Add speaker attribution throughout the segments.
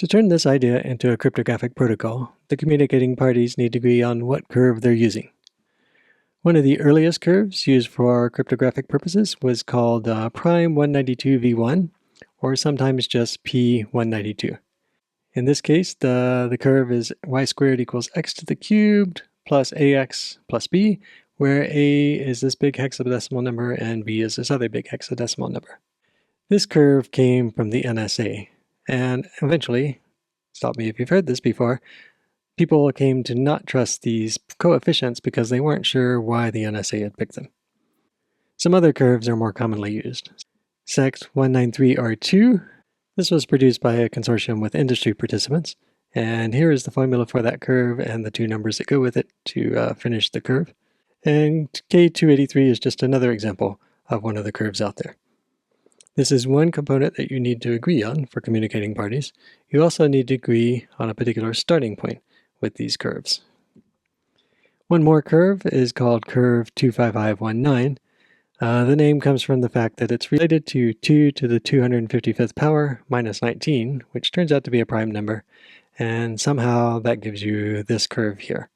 Speaker 1: To turn this idea into a cryptographic protocol, the communicating parties need to agree on what curve they're using. One of the earliest curves used for cryptographic purposes was called prime 192v1, or sometimes just p192. In this case, the curve is y squared equals x to the cubed plus ax plus b, where a is this big hexadecimal number and b is this other big hexadecimal number. This curve came from the NSA, and eventually, stop me if you've heard this before, people came to not trust these coefficients because they weren't sure why the NSA had picked them. Some other curves are more commonly used. Sect 193R2. This was produced by a consortium with industry participants, and here is the formula for that curve and the two numbers that go with it to finish the curve. And K283 is just another example of one of the curves out there. This is one component that you need to agree on for communicating parties. You also need to agree on a particular starting point with these curves. One more curve is called curve 25519. The name comes from the fact that it's related to 2 to the 255th power minus 19, which turns out to be a prime number, and somehow that gives you this curve here.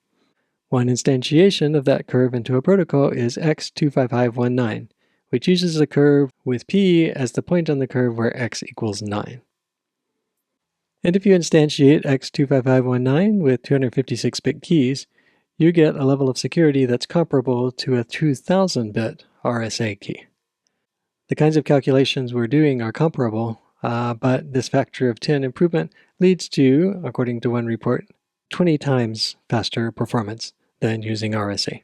Speaker 1: One instantiation of that curve into a protocol is x25519, which uses a curve with p as the point on the curve where x equals 9. And if you instantiate x25519 with 256-bit keys, you get a level of security that's comparable to a 2000-bit RSA key. The kinds of calculations we're doing are comparable, but this factor of 10 improvement leads to, according to one report, 20 times faster performance than using RSA.